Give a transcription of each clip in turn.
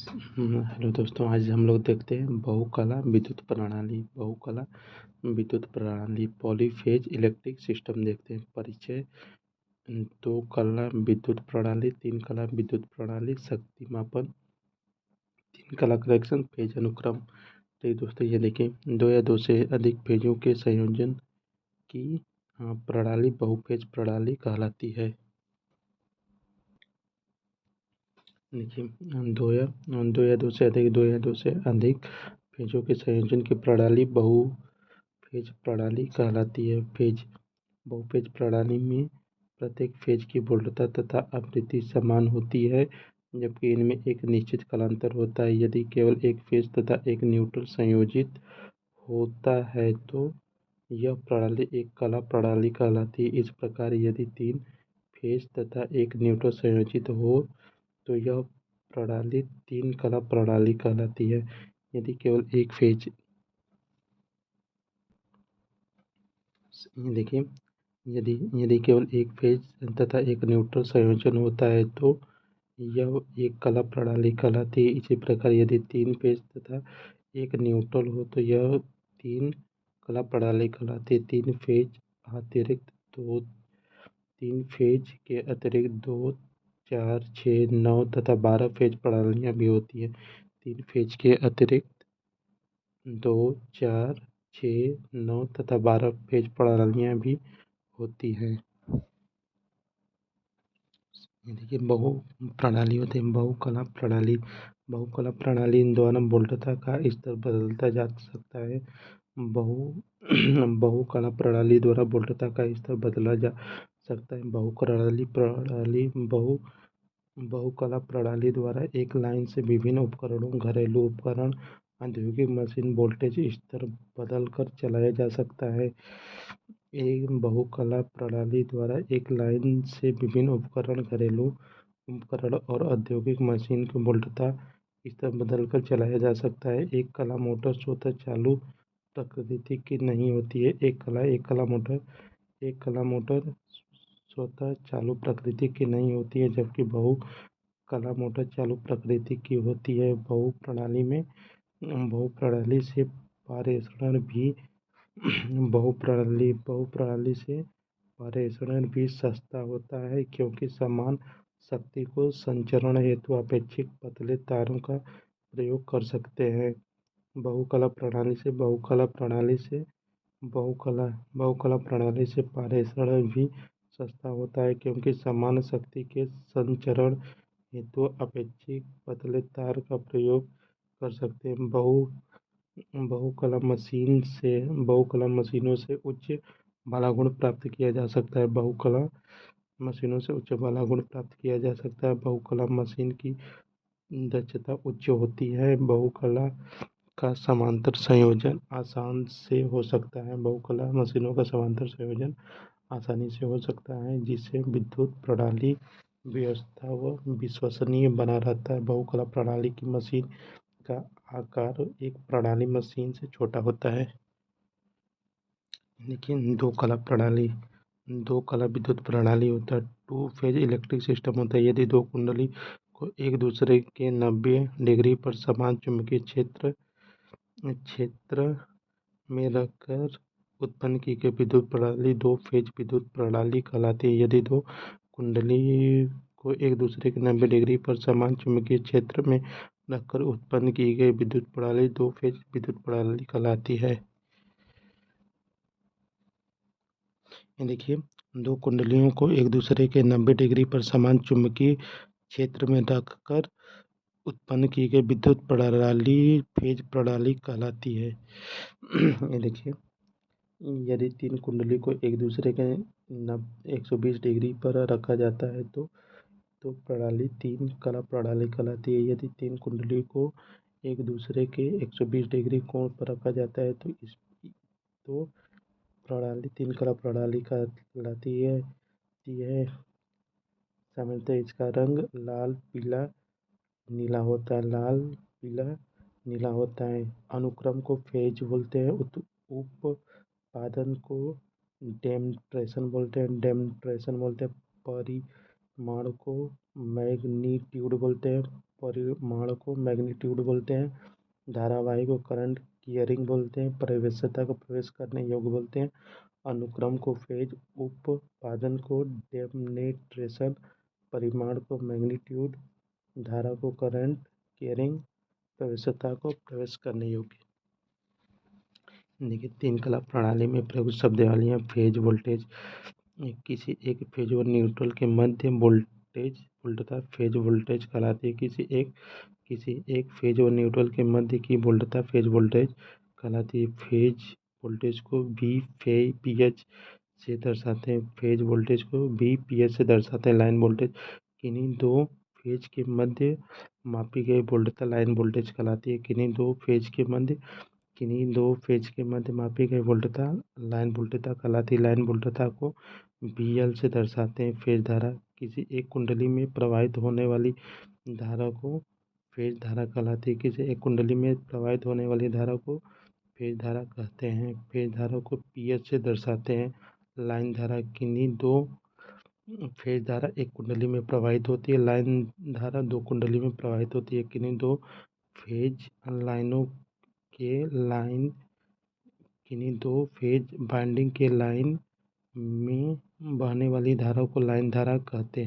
Hello दोस्तों, आज हम लोग देखते हैं बहुकला विद्युत प्रणाली। बहुकला विद्युत प्रणाली पॉलीफेज इलेक्ट्रिक सिस्टम देखते हैं। परिचय। दो कला विद्युत प्रणाली, तीन कला विद्युत प्रणाली, शक्ति मापन, तीन कला कनेक्शन, फेज अनुक्रम। तो दोस्तों ये देखिए, दो या दो से अधिक फेजों के संयोजन की प्रणाली बहुफेज प्रणाली कहलाती है। देखिए, दो या दो से अधिक फेजों के संयोजन की प्रणाली बहुफेज प्रणाली कहलाती है। बहुफेज प्रणाली में प्रत्येक फेज की वोल्टता तथा आवृत्ति समान होती है, जबकि इनमें एक निश्चित कालांतर होता है। यदि केवल एक फेज तथा एक न्यूट्रल संयोजित होता है तो यह प्रणाली एक कला प्रणाली कहलाती है। इस प्रकार यदि तीन फेज तथा एक न्यूट्रल संयोजित हो तो यह प्रणाली तीन कला प्रणाली कहलाती है। यदि केवल एक फेज देखिए, यदि यदि केवल एक फेज तथा एक न्यूट्रल संयोजन होता है तो यह एक कला प्रणाली कहलाती है। इसी प्रकार यदि तीन फेज तथा एक न्यूट्रल हो तो यह तीन कला प्रणाली कहलाती है। तीन फेज के अतिरिक्त दो, चार, 6, 9 तथा 12 फेज प्रणालियाँ भी होती हैं। तीन फेज के अतिरिक्त दो, चार, 6, 9 तथा 12 फेज प्रणालियाँ भी होती हैं। ये देखिए, बहु प्रणाली होते हैं। बहुकला प्रणाली द्वारा वोल्टता का स्तर बदलता जा सकता है। बहु बहुकला प्रणाली द्वारा वोल्टता का स्तर बदला जा सकता है। बहुकला प्रणाली द्वारा एक लाइन से विभिन्न उपकरणों, घरेलू उपकरण, औद्योगिक मशीन वोल्टेज स्तर बदल कर चलाया जा सकता है। एक बहुकला प्रणाली द्वारा एक लाइन से विभिन्न उपकरण, घरेलू उपकरण और औद्योगिक मशीन की वोल्टता स्तर बदलकर चलाया जा सकता है। एक कला मोटर स्वतः चालू प्रकृति की नहीं होती है। एक कला मोटर स्वतः चालू प्रकृति की नहीं होती है, जबकि बहु कला मोटर चालू प्रकृति की होती है। बहु प्रणाली से पारेषण भी बहुप्रणाली से पारेषण भी सस्ता होता है, क्योंकि समान शक्ति को संचरण हेतु अपेक्षित पतले तारों का प्रयोग कर सकते हैं। बहुकला प्रणाली से पारेषण भी सस्ता होता है, क्योंकि समान शक्ति के संचरण हेतु अपेक्षित पतले तार का प्रयोग कर सकते हैं। बहुकला मशीनों से उच्च बालागुण प्राप्त किया जा सकता है। बहुकला मशीन की दक्षता उच्च होती है। बहुकला का समांतर संयोजन आसान से हो सकता है। बहुकला मशीनों का समांतर संयोजन आसानी से हो सकता है, जिससे विद्युत प्रणाली व्यवस्था व विश्वसनीय बना रहता है। बहुकला प्रणाली की मशीन का आकार एक प्रणाली मशीन से छोटा होता है। लेकिन दो कला विद्युत प्रणाली होता है। टू फेज इलेक्ट्रिक सिस्टम होता है। यदि दो कुंडली को एक दूसरे के 90 डिग्री पर समान चुंबकीय क्षेत्र में रखकर उत्पन्न की गई विद्युत प्रणाली दो फेज विद्युत प्रणाली कहलाती है। यदि दो कुंडली को एक दूसरे के 90 डिग्री पर समान चुंबकीय क्षेत्र में रखकर उत्पन्न की गई विद्युत प्रणाली दो फेज विद्युत प्रणाली कहलाती है। ये देखिए, दो कुंडलियों को एक दूसरे के 90 डिग्री पर समान चुंबकीय क्षेत्र में रखकर उत्पन्न की गई विद्युत प्रणाली फेज प्रणाली कहलाती है। ये देखिए, यदि तीन कुंडली को एक दूसरे के 120 डिग्री पर रखा जाता है तो प्रणाली तीन कला प्रणाली कहलाती है। यदि तीन कुंडली को एक दूसरे के 120 डिग्री कोण पर रखा जाता है तो प्रणाली तीन कला प्रणाली कहलाती है। यह सामान्यतः इसका रंग लाल, पीला, नीला होता है। लाल, पीला, नीला होता है। अनुक्रम को फेज बोलते हैं। उत्पादन को डेमोन्स्ट्रेशन बोलते हैं। परिमाण को मैग्नीट्यूड बोलते हैं। परिमाण को मैग्नीट्यूड बोलते हैं। धारावाही को करंट गियरिंग बोलते हैं। प्रवेश्यता को प्रवेश करने योग्य बोलते हैं। अनुक्रम को फेज, उत्पादन को डेमोन्स्ट्रेशन, परिमाण को मैग्नीट्यूड, धारा को करंट गियरिंग, प्रवेश्यता को प्रवेश करने योग्य। देखिए, तीन कला प्रणाली में प्रयुक्त शब्दावलियाँ। फेज वोल्टेज, किसी एक फेज और न्यूट्रल के मध्य वोल्टता फेज वोल्टेज कहलाती है। किसी एक फेज और न्यूट्रल के मध्य की वोल्टता फेज वोल्टेज कहलाती है। फेज वोल्टेज को VPH से दर्शाते हैं। फेज वोल्टेज को VPH से दर्शाते हैं। लाइन वोल्टेज, किन्हीं दो फेज के मध्य मापी गई वोल्टता लाइन वोल्टेज कहलाती है। किन्हीं दो फेज के मध्य मापी गई वोल्टता लाइन वोल्टता कहलाती है। लाइन वोल्टता को VL से दर्शाते हैं। फेज धारा, किसी एक कुंडली में प्रवाहित होने वाली धारा को फेज धारा कहलाती है। किसी एक कुंडली में प्रवाहित होने वाली धारा को फेज धारा कहते हैं। फेज धारा को PH से दर्शाते हैं। लाइन धारा, किन्हीं दो फेज धारा एक कुंडली में प्रवाहित होती है। लाइन धारा दो कुंडली में प्रवाहित होती है। किन्हीं दो फेज लाइनों किन्हीं दो फेज बाइंडिंग के लाइन में बहने वाली धारा को लाइन धारा कहलाती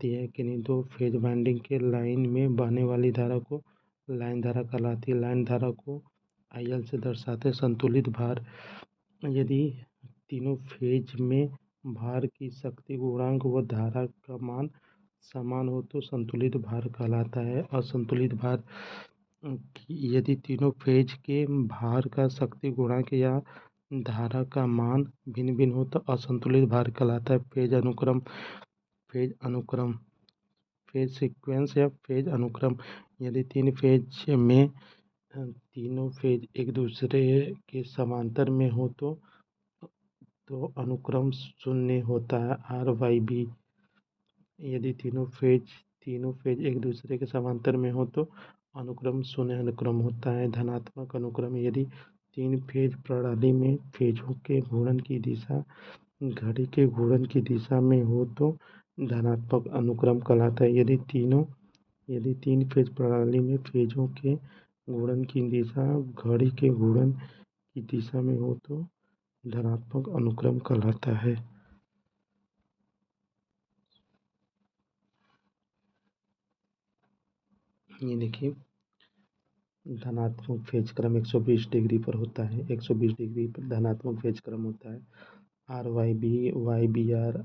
है। किन्हीं दो फेज बाइंडिंग के लाइन में बहने वाली धारा को लाइन धारा कहलाती है। लाइन धारा को IL से दर्शाते हैं। संतुलित भार, यदि तीनों फेज में भार की शक्ति गुणांक व धारा का मान समान हो तो संतुलित भार कहलाता है। असंतुलित भार, यदि तीनों फेज के भार का शक्ति गुणांक या धारा का मान भिन्न भिन्न हो तो असंतुलित भार कहलाता है। फेज सीक्वेंस या फेज अनुक्रम, यदि तीनों फेज एक दूसरे के समांतर में हो तो अनुक्रम शून्य होता है। RYB, यदि तीनों फेज एक दूसरे के समांतर में हो तो अनुक्रम शून्य अनुक्रम होता है। धनात्मक अनुक्रम, यदि तीन फेज प्रणाली में फेजों के घूर्णन की दिशा घड़ी के घूर्णन की दिशा में हो तो धनात्मक अनुक्रम कहलाता है। यदि तीन फेज प्रणाली में फेजों के घूर्णन की दिशा घड़ी के घूर्णन की दिशा में हो तो धनात्मक अनुक्रम कहलाता है। ये देखिए, धनात्मक फेज क्रम 120 डिग्री पर होता है। 120 डिग्री पर धनात्मक फेज क्रम होता है। RYB, YBR,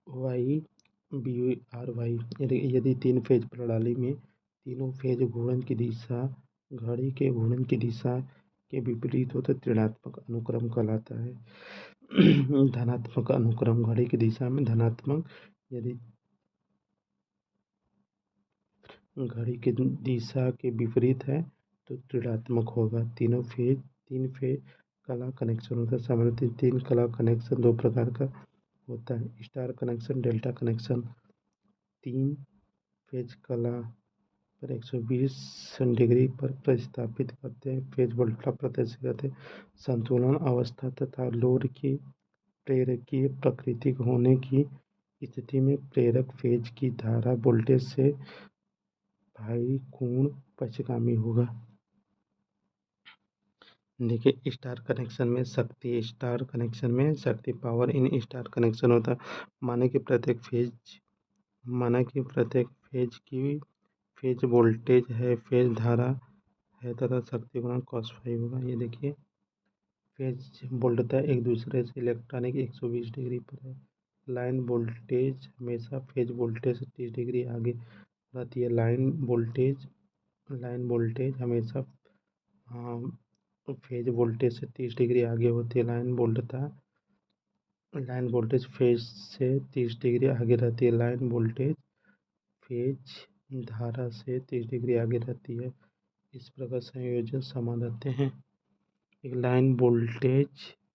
RYBRY, यदि तीन फेज प्रणाली में तीनों फेज घूर्णन की दिशा घड़ी के घूर्णन की दिशा के विपरीत हो तो ऋणात्मक अनुक्रम कहलाता है। धनात्मक अनुक्रम, घड़ी की दिशा में धनात्मक, यदि घड़ी की दिशा के विपरीत है तो ऋणात्मक होगा। तीन फेज कला कनेक्शन होता है। सामान्यतः तीन कला कनेक्शन दो प्रकार का होता है, स्टार कनेक्शन, डेल्टा कनेक्शन। तीन फेज कला पर 120 डिग्री पर प्रतिस्थापित करते हैं। फेज वोल्टा प्रदर्शित करते हैं। संतुलन अवस्था तथा लोड की प्रेरकीय प्रकृति होने की स्थिति में प्रेरक फेज की धारा वोल्टेज से भाई कोण पक्षगामी होगा। देखिए, स्टार कनेक्शन में शक्ति पावर इन स्टार कनेक्शन होता है। माना कि प्रत्येक फेज की फेज वोल्टेज है, फेज धारा है तथा शक्ति गुणा cos फाई होगा। ये देखिए, फेज वोल्टता एक दूसरे से इलेक्ट्रॉनिक 120 डिग्री पर है। लाइन वोल्टेज हमेशा फेज वोल्टेज से 30 डिग्री आगे रहती है। लाइन वोल्टेज हमेशा फेज वोल्टेज से 30 डिग्री आगे होती है। लाइन वोल्टेज फेज से 30 डिग्री आगे रहती है। लाइन वोल्टेज फेज धारा से 30 डिग्री आगे रहती है। इस प्रकार संयोजन समान रहते हैं। एक लाइन वोल्टेज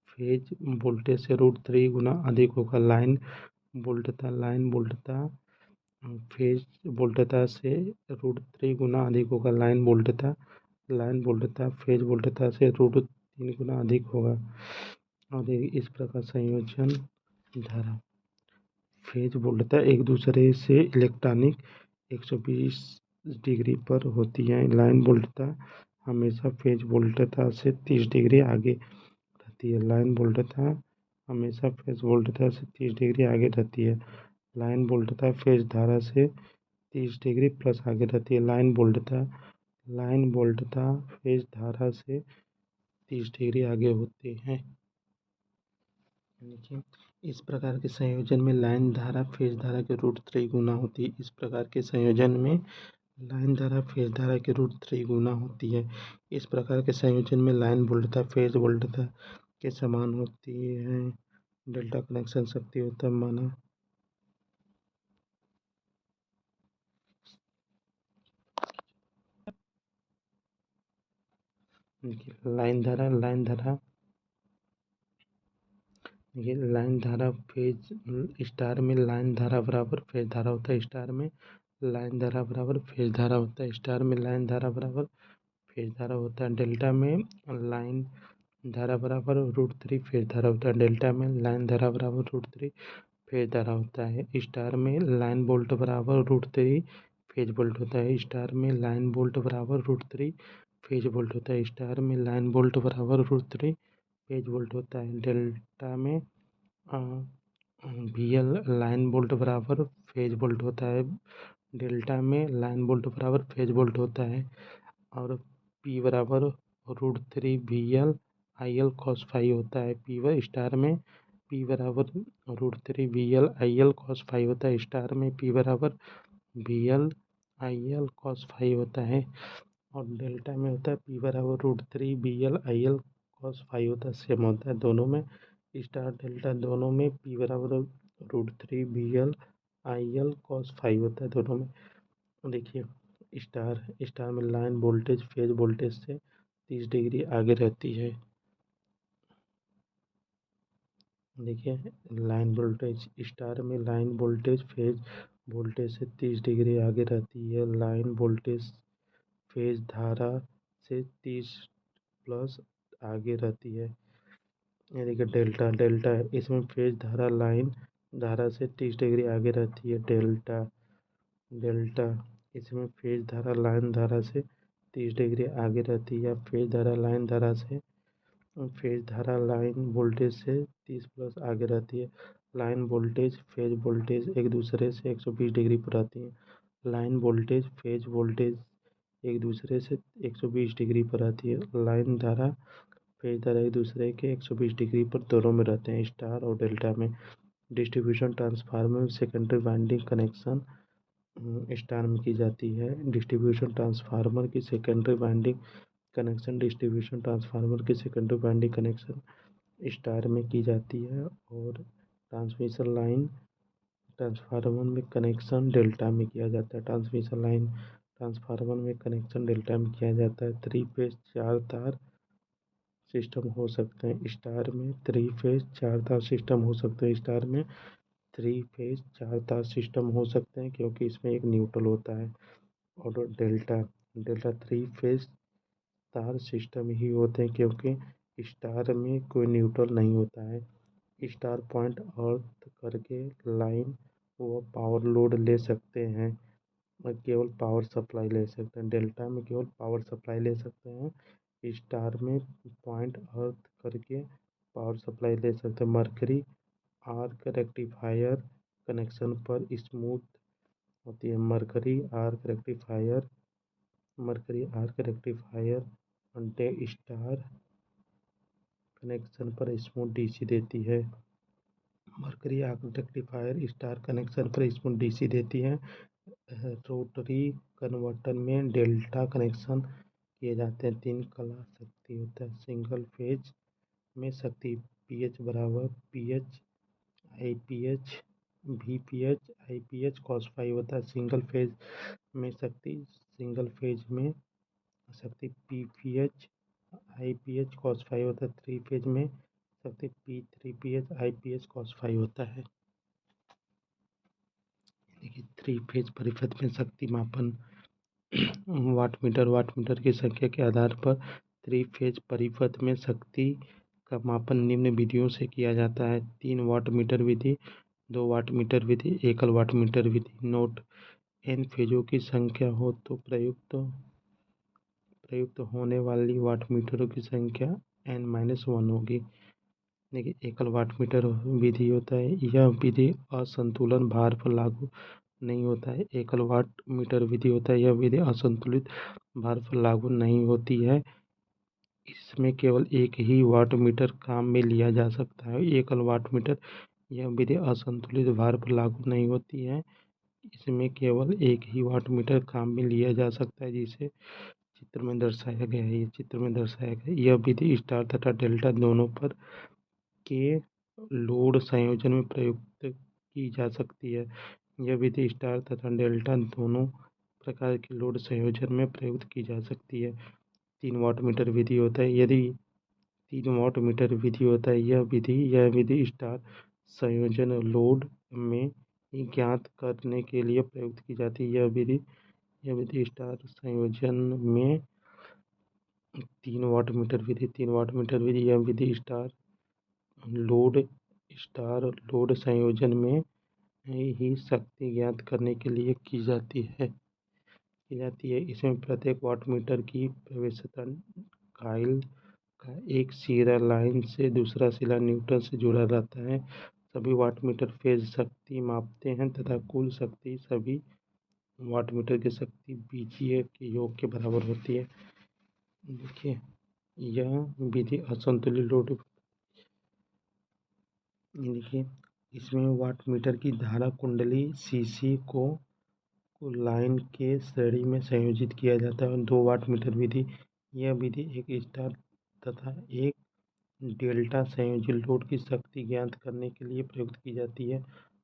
फेज वोल्टेज से √3 गुना अधिक होगा। लाइन वोल्टता फेज वोल्टता से √3 गुना अधिक होगा। लाइन वोल्टता फेज वोल्टता से √3 गुना अधिक होगा। और इस प्रकार संयोजन धारा फेज वोल्टता एक दूसरे से इलेक्ट्रॉनिक 120 डिग्री पर होती है। लाइन वोल्टता हमेशा फेज वोल्टता से 30 डिग्री आगे रहती है। लाइन वोल्टता हमेशा फेज वोल्टता से 30 डिग्री आगे रहती है। लाइन वोल्टता फेज धारा से 30 डिग्री प्लस आगे रहती है। लाइन वोल्टता फेज धारा से 30 डिग्री आगे होते हैं। देखिए, इस प्रकार के संयोजन में लाइन धारा फेज धारा के √3 गुना होती है। इस प्रकार के संयोजन में लाइन धारा फेज धारा के √3 गुना होती है। इस प्रकार के संयोजन में लाइन वोल्टता फेज वोल्टता के समान होती है। डेल्टा कनेक्शन शक्ति होता है माना। देखिए, लाइन धारा फेज स्टार में लाइन धारा बराबर फेज धारा होता है। स्टार में लाइन धारा बराबर फेज धारा होता है। स्टार में लाइन धारा बराबर फेज धारा होता है। डेल्टा में लाइन धारा बराबर √3 फेज धारा होता है। डेल्टा में लाइन धारा बराबर √3 फेज धारा होता है। स्टार में लाइन वोल्ट बराबर √3 फेज वोल्ट होता है। स्टार में लाइन वोल्ट बराबर √3 फेज वोल्ट होता है। स्टार में लाइन वोल्ट बराबर √3 फेज वोल्ट होता है। डेल्टा में VL लाइन वोल्ट बराबर फेज वोल्ट होता है। डेल्टा में लाइन वोल्ट बराबर फेज वोल्ट होता है। और P बराबर √3 VL IL cos phi होता है। P स्टार में P बराबर √3 VL IL cos phi होता है। स्टार में P बराबर VL IL cos phi होता है। और डेल्टा में होता है P बराबर √3 VL IL cos phi होता है। सेम होता है दोनों में। स्टार डेल्टा दोनों में P बराबर √3 VL IL cos phi होता है दोनों में। देखिए, स्टार में लाइन वोल्टेज फेज वोल्टेज से 30 डिग्री आगे रहती है। देखिए, लाइन वोल्टेज स्टार में लाइन वोल्टेज फेज वोल्टेज से 30 डिग्री आगे रहती है। लाइन वोल्टेज फेज धारा से 30 प्लस आगे रहती है। ये देखिए, डेल्टा इसमें फेज धारा लाइन धारा से 30 डिग्री आगे रहती है। डेल्टा इसमें फेज धारा लाइन धारा से 30 डिग्री आगे रहती है। फेज धारा लाइन वोल्टेज से 30 प्लस आगे रहती है। लाइन वोल्टेज फेज वोल्टेज एक दूसरे से 120 डिग्री पर रहती है। लाइन वोल्टेज फेज वोल्टेज एक दूसरे से 120 डिग्री पर रहती है। लाइन धारा फेज धारा एक दूसरे के 120 डिग्री पर दोनों में रहते हैं। स्टार और डेल्टा में distribution transformer secondary winding connection star में की जाती है। डिस्ट्रीब्यूशन ट्रांसफार्मर की सेकेंडरी वाइंडिंग कनेक्शन स्टार में की जाती है। और ट्रांसमिशन लाइन ट्रांसफार्मर में कनेक्शन डेल्टा में किया जाता है। ट्रांसफार्मर में कनेक्शन डेल्टा में किया जाता है। 3 फेज 4 तार सिस्टम हो सकते हैं। स्टार में 3 फेज 4 तार सिस्टम हो सकते हैं। स्टार में 3 फेज 4 तार सिस्टम हो सकते हैं क्योंकि इसमें एक न्यूट्रल होता है। और डेल्टा 3 फेज तार सिस्टम ही होते हैं क्योंकि स्टार में कोई न्यूट्रल नहीं होता है। स्टार पॉइंट अर्थ करके लाइन व पावर लोड ले सकते हैं और केवल पावर सप्लाई ले सकते हैं। डेल्टा में केवल पावर सप्लाई ले सकते हैं। स्टार में पॉइंट अर्थ करके पावर सप्लाई ले सकते हैं। मरकरी आर्क रेक्टिफायर कनेक्शन पर स्मूथ होती है। Mercury arc rectifier star connection पर स्मूथ डीसी देती है। Mercury arc rectifier star connection पर स्मूथ डीसी देती है। रोटरी कन्वर्टर में डेल्टा कनेक्शन किए जाते हैं। 3 कला शक्ति होता है। सिंगल फेज में शक्ति पीएच बराबर pH IPH VPH IPH cos phi होता है। सिंगल फेज में शक्ति पीपीएच आईपीएच cos phi होता है। 3 फेज में शक्ति P3PH आईपीएच cos phi होता है। देखिए, 3 फेज परिपथ में शक्ति मापन वाटमीटर की संख्या के आधार पर 3 फेज परिपथ में शक्ति का मापन निम्न विधियों से किया जाता है। 3 वाटमीटर विधि, 2 वाटमीटर विधि, एकल वाटमीटर विधि। नोट: n फेजों की संख्या हो तो प्रयुक्त होने वाली वाटमीटरों की संख्या n-1 होगी। देखिए, एकल वाटमीटर विधि होता है, यह विधि असंतुलन भार पर लागू नहीं होता है। एकल वाटमीटर विधि होता है, यह विधि असंतुलित भार पर लागू नहीं होती है। इसमें केवल एक ही वाटमीटर काम में लिया जा सकता है। एकल वाटमीटर यह विधि असंतुलित भार पर लागू नहीं होती है। इसमें केवल एक ही वाटमीटर काम में लिया जा सकता है, जिसे चित्र में दर्शाया गया है। ये चित्र में दर्शाया गया है। यह विधि स्टार तथा डेल्टा दोनों पर के लोड संयोजन में प्रयुक्त की जा सकती है। यह विधि स्टार तथा डेल्टा दोनों प्रकार के लोड संयोजन में प्रयुक्त की जा सकती है। 3 वाटमीटर विधि होता है। यदि 3 वाटमीटर विधि होता है, यह विधि स्टार संयोजन लोड में ज्ञात करने के लिए प्रयुक्त की जाती है। यह विधि स्टार संयोजन में 3 वाटमीटर विधि यह विधि स्टार लोड संयोजन में ही शक्ति ज्ञात करने के लिए की जाती है। इसमें प्रत्येक वाटमीटर की प्रवेशिता कॉइल का एक सिरा लाइन से दूसरा सिरा न्यूट्रल से जुड़ा रहता है। सभी वाटमीटर फेज शक्ति मापते हैं तथा कुल शक्ति सभी वाटमीटर की शक्ति बीजीय के योग के बराबर होती है। देखिए, यह विधि असंतुलित लोड, देखिए इसमें वाटमीटर की धारा कुंडली सीसी को लाइन के श्रेणी में संयोजित किया जाता है। 2 वाटमीटर विधि, यह विधि एक स्टार तथा एक डेल्टा संयोजित लोड की शक्ति ज्ञात करने के लिए प्रयुक्त की जाती है।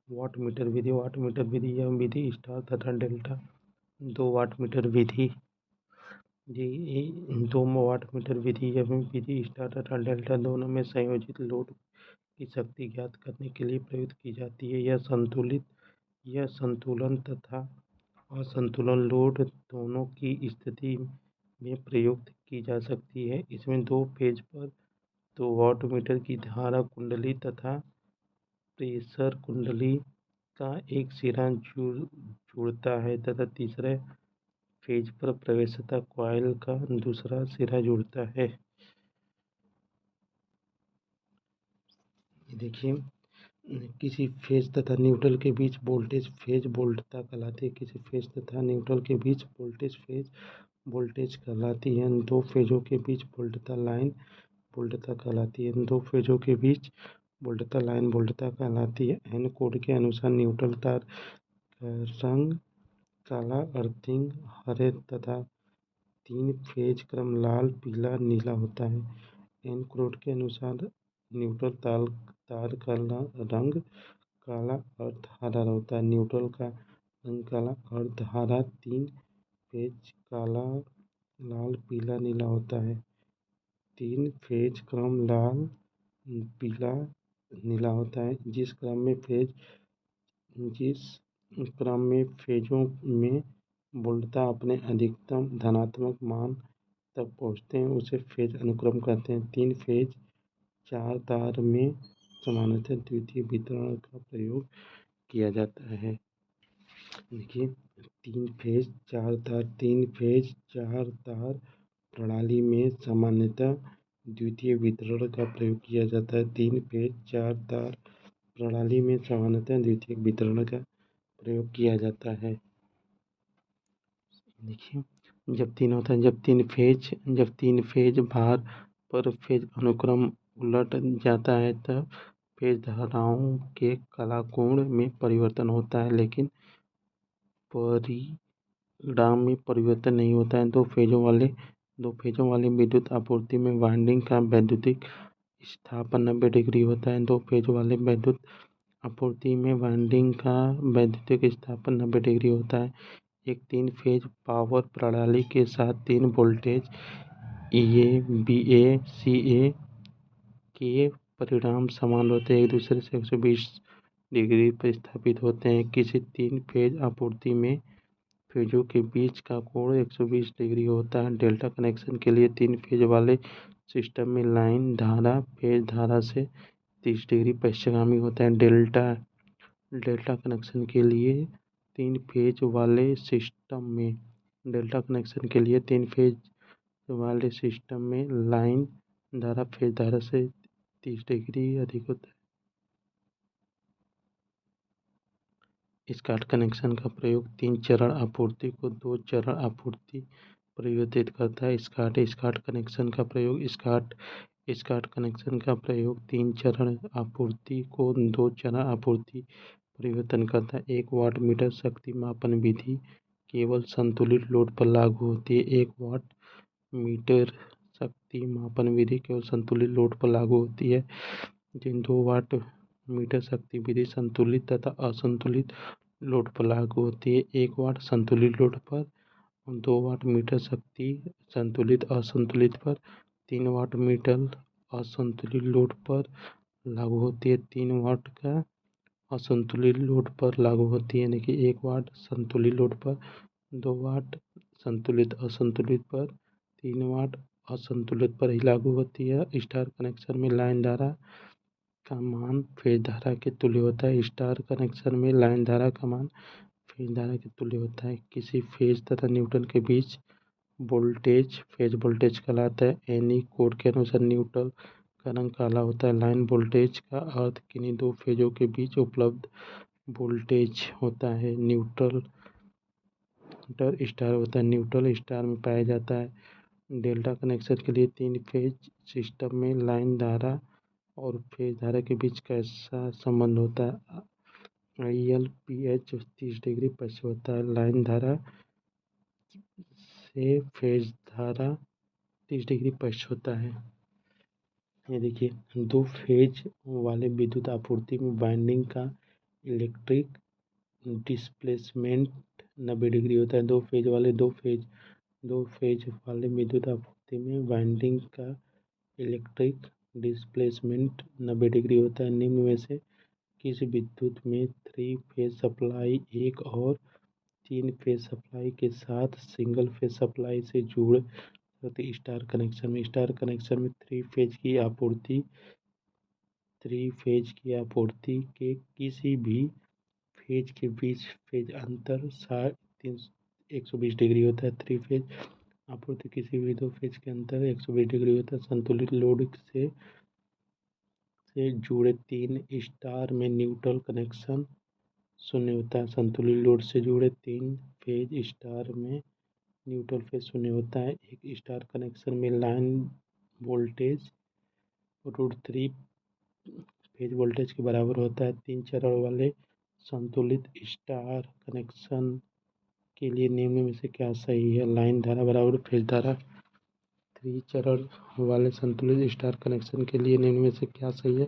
वाटमीटर विधि यह विधि स्टार तथा डेल्टा 2 वाटमीटर विधि दो वाटमीटर विधि यह विधि स्टार तथा डेल्टा दोनों में संयोजित लोड की शक्ति ज्ञात करने के लिए प्रयुक्त की जाती है। यह संतुलन तथा असंतुलन लोड दोनों की स्थिति में प्रयुक्त की जा सकती है। इसमें 2 फेज पर 2 वाटमीटर की धारा कुंडली तथा प्रेशर कुंडली का एक सिरा जुड़ता है तथा तीसरे फेज पर प्रवेशिता कॉइल का दूसरा सिरा जुड़ता है। देखिए, किसी फेज तथा न्यूट्रल के बीच वोल्टेज फेज वोल्टता कहलाती है। किसी फेज तथा न्यूट्रल के बीच वोल्टेज फेज वोल्टेज कहलाती है। 2 फेजों के बीच वोल्टता लाइन वोल्टता कहलाती है। 2 फेजों के बीच वोल्टता लाइन वोल्टता कहलाती है। एन कोड के अनुसार न्यूट्रल तार का रंग काला, अर्थिंग हरे तथा 3 फेज क्रम लाल, पीला, नीला होता है। एन कोड के अनुसार न्यूट्रल तार का रंग काला अर्ध हरा होता है। न्यूट्रल का रंग काला अर्ध हरा, 3 फेज काला, लाल, पीला, नीला होता है। 3 फेज क्रम लाल, पीला, नीला होता है। जिस क्रम में फेजों में वोल्टता अपने अधिकतम धनात्मक मान तक पहुँचते हैं उसे फेज अनुक्रम कहते हैं। 3 फेज 4 तार में सामान्यतः द्वितीय वितरण का प्रयोग किया जाता है। देखिए, 3 फेज 4 तार प्रणाली में सामान्यतः द्वितीय वितरण का प्रयोग किया जाता है। 3 फेज 4 तार प्रणाली में सामान्यतः द्वितीय वितरण का प्रयोग किया जाता है। देखिए, जब 3 फेज भार पर फेज अनुक्रम उलट जाता है तब फेज धाराओं के कलाकोण में परिवर्तन होता है, लेकिन परिणाम में परिवर्तन नहीं होता है। 2 फेजों वाली विद्युत आपूर्ति में वाइंडिंग का वैद्युतिक विस्थापन 90 डिग्री होता है। 2 फेजों वाले विद्युत आपूर्ति में वाइंडिंग का वैद्युतिक विस्थापन 90 डिग्री होता है। एक 3 फेज पावर प्रणाली के साथ 3 वोल्टेज EA, BA, CA के परिणाम समान होते हैं, एक दूसरे से 120 डिग्री पर स्थापित होते हैं। किसी 3 फेज आपूर्ति में फेजों के बीच का कोण 120 डिग्री होता है। डेल्टा कनेक्शन के लिए 3 फेज वाले सिस्टम में लाइन धारा फेज धारा से 30 डिग्री पश्चिमगामी होता है। डेल्टा कनेक्शन के लिए तीन फेज वाले सिस्टम में डेल्टा कनेक्शन के लिए 3 फेज वाले सिस्टम में लाइन धारा फेज धारा से 30 डिग्री अधिक होता है। स्काट कनेक्शन का प्रयोग 3 चरण आपूर्ति को 2 चरण आपूर्ति परिवर्तित करता है। स्काट कनेक्शन का प्रयोग स्काट कनेक्शन का प्रयोग 3 चरण आपूर्ति को 2 चरण आपूर्ति परिवर्तन करता है। 1 वाट मीटर शक्ति मापन विधि केवल संतुलित लोड पर लागू होती है। 1 वाट मीटर शक्ति मापन विधि केवल संतुलित लोड पर लागू होती है। 2 वाट मीटर शक्ति विधि संतुलित तथा असंतुलित लोड पर लागू होती है। 1 वाट संतुलित लोड पर, 2 वाट मीटर शक्ति संतुलित असंतुलित पर, 3 वाट मीटर असंतुलित लोड पर लागू होती है। 3 वाट का असंतुलित लोड पर लागू होती है, यानी कि 1 वाट संतुलित लोड पर, 2 वाट संतुलित असंतुलित पर, 3 वाट असंतुलित पर ही लागू होती है। स्टार कनेक्शन में लाइन धारा का मान फेज धारा के तुल्य होता है। स्टार कनेक्शन में लाइन धारा का मान फेज धारा के तुल्य होता है। किसी फेज तथा न्यूट्रल के बीच वोल्टेज फेज वोल्टेज कहलाता है। एनी कोड के अनुसार न्यूट्रल का रंग काला होता है। लाइन वोल्टेज का अर्थ किन्हीं दो फेजों के बीच उपलब्ध वोल्टेज होता है। न्यूट्रल स्टार होता है। न्यूट्रल स्टार में पाया जाता है। डेल्टा कनेक्शन के लिए 3 फेज सिस्टम में लाइन धारा और फेज धारा के बीच कैसा संबंध होता है? ILPH 30 डिग्री पश्चिम होता है। लाइन धारा से फेज धारा 30 डिग्री पश्चिम होता है। ये देखिए, 2 फेज वाले विद्युत आपूर्ति में वाइंडिंग का इलेक्ट्रिक डिस्प्लेसमेंट 90 डिग्री होता है। दो फेज वाले विद्युत आपूर्ति में वाइंडिंग का इलेक्ट्रिक डिस्प्लेसमेंट 90 डिग्री होता है। निम्न में से किस विद्युत में 3 फेज सप्लाई एक और 3 फेज सप्लाई के साथ सिंगल फेज सप्लाई से जुड़े होती? स्टार कनेक्शन में 3 फेज की आपूर्ति के किसी भी फेज के बीच फेज अंतर 120 डिग्री होता है। 3 फेज आपूर्ति किसी भी 2 फेज के अंतर 120 डिग्री होता है। संतुलित लोड से जुड़े 3 स्टार में न्यूट्रल कनेक्शन शून्य होता है। संतुलित लोड से जुड़े 3 फेज स्टार में न्यूट्रल फेज शून्य होता है। एक स्टार कनेक्शन में लाइन वोल्टेज √3 फेज वोल्टेज के बराबर होता है। 3 चरण वाले संतुलित स्टार कनेक्शन के लिए निम्न में से क्या सही है? लाइन धारा बराबर फेज धारा। 3 चरण वाले संतुलित स्टार कनेक्शन के लिए निम्न में से क्या सही है?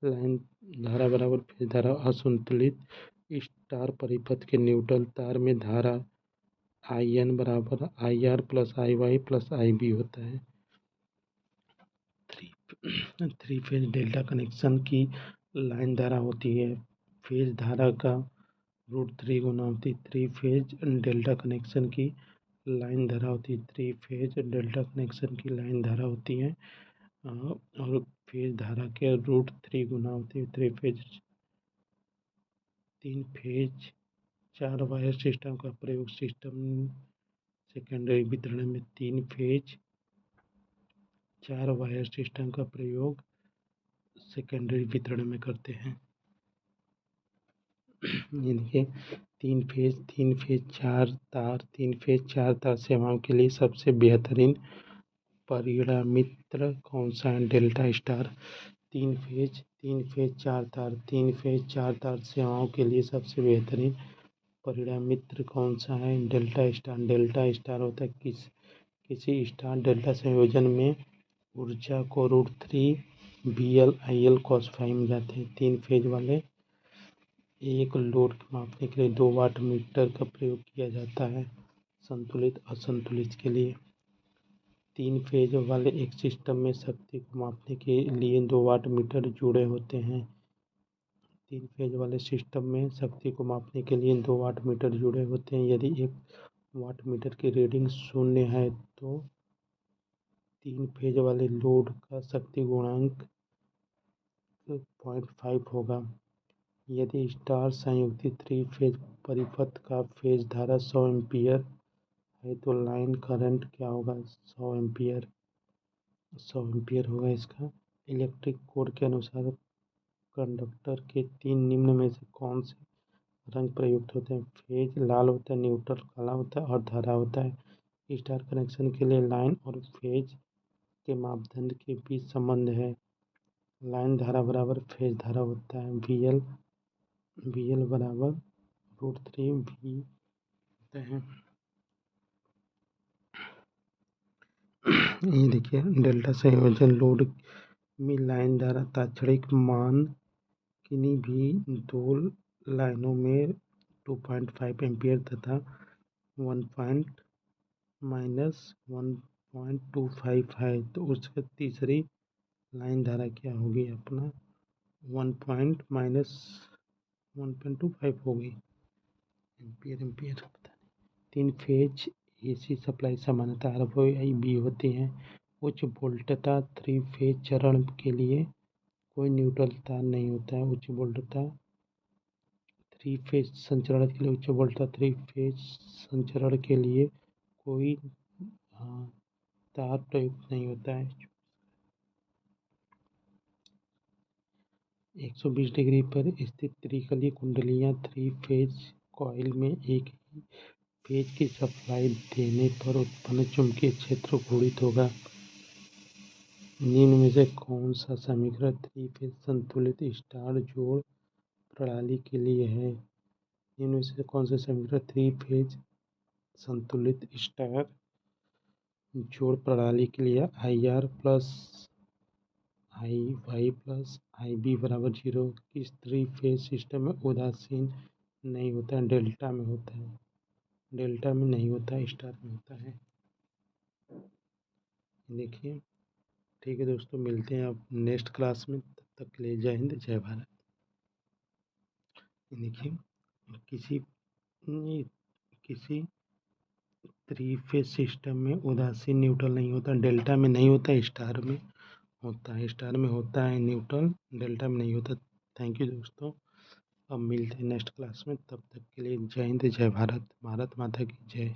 लाइन धारा बराबर फेज धारा। असंतुलित स्टार परिपथ के न्यूट्रल तार में धारा IN बराबर IR + IY + IB होता है। 3 फेज डेल्टा कनेक्शन की लाइन धारा होती है फेज धारा का √3 गुना होती है। 3 फेज डेल्टा कनेक्शन की लाइन धारा होती है 3 फेज डेल्टा कनेक्शन की लाइन धारा होती है और फेज धारा के √3 गुना होती है। 3 फेज 4 वायर सिस्टम का प्रयोग सिस्टम सेकेंडरी वितरण में 3 फेज 4 वायर सिस्टम का प्रयोग सेकेंडरी वितरण में करते हैं। इनके 3 फेज 4 तार सेवाओं के लिए सबसे बेहतरीन परिणामित्र कौन सा है? Delta star. 3 फेज 4 तार सेवाओं के लिए सबसे बेहतरीन परिणामित्र कौन सा है? Delta star. डेल्टा स्टार होता है किसी स्टार डेल्टा संयोजन में ऊर्जा को √3 VL/IL cos∅ में जाते हैं। 3 फेज वाले एक लोड को मापने के लिए 2 वाट मीटर का प्रयोग किया जाता है संतुलित असंतुलित के लिए। 3 फेज वाले एक सिस्टम में शक्ति को मापने के लिए 2 वाट मीटर जुड़े होते हैं। 3 फेज वाले सिस्टम में शक्ति को मापने के लिए 2 वाट मीटर जुड़े होते हैं। यदि 1 वाट मीटर की रीडिंग 0 है तो 3 फेज वाले लोड का शक्ति गुणांक 0.5 होगा। यदि स्टार संयुक्त थ्री फेज परिपथ का फेज धारा 100 एम्पीयर है तो लाइन करंट क्या होगा? 100 एम्पीयर। 100 एम्पीयर होगा इसका। इलेक्ट्रिक कोड के अनुसार कंडक्टर के 3 निम्न में से कौन से रंग प्रयुक्त होते हैं? फेज लाल होता है, न्यूट्रल काला होता है और धारा होता है। स्टार कनेक्शन के लिए लाइन और फेज के मापदंड के बीच संबंध है। लाइन धारा बराबर फेज धारा होता है। VL बराबर √3 V होता है। ये देखिए, डेल्टा संयोजन लोड में लाइन धारा तात्क्षणिक मान किन्हीं भी दो लाइनों में 2.5 एम्पीयर तथा 1.-1.25 है तो उसका तीसरी लाइन धारा क्या होगी? अपना 1.-1.25 होगी एम्पीयर पता नहीं। 3 फेज AC सप्लाई सामान्यतः RYB होती हैं। उच्च वोल्टता 3 फेज चरण के लिए कोई न्यूट्रल तार नहीं होता है। उच्च वोल्टता 3 फेज संचरण के लिए कोई तार प्रयुक्त नहीं होता है। 120 डिग्री पर स्थित त्रिकली कुंडलियां 3 फेज कॉइल में एक ही फेज की सप्लाई देने पर उत्पन्न चुंबकीय क्षेत्र घूर्णित होगा। निम्न में से कौन सा समीकरण 3 फेज संतुलित स्टार जोड़ प्रणाली के लिए है? निम्न में से कौन सा समीकरण 3 फेज संतुलित स्टार जोड़ प्रणाली के लिए IR plus IY plus IB बराबर 0 किस 3 फेज सिस्टम में उदासीन नहीं होता है? डेल्टा में होता है। डेल्टा में नहीं होता है, स्टार में होता है। देखिए, ठीक है दोस्तों, मिलते हैं अब नेक्स्ट क्लास में। तब तक के लिए जय हिंद, जय भारत। देखिए, किसी किसी थ्री फेज सिस्टम में उदासीन न्यूट्रल नहीं होता। डेल्टा में नहीं होता, स्टार में होता है। स्टार में होता है न्यूट्रल, डेल्टा में नहीं होता। थैंक यू दोस्तों। अब मिलते हैं नेक्स्ट क्लास में। तब तक के लिए जय हिंद, जय भारत। भारत माता की जय।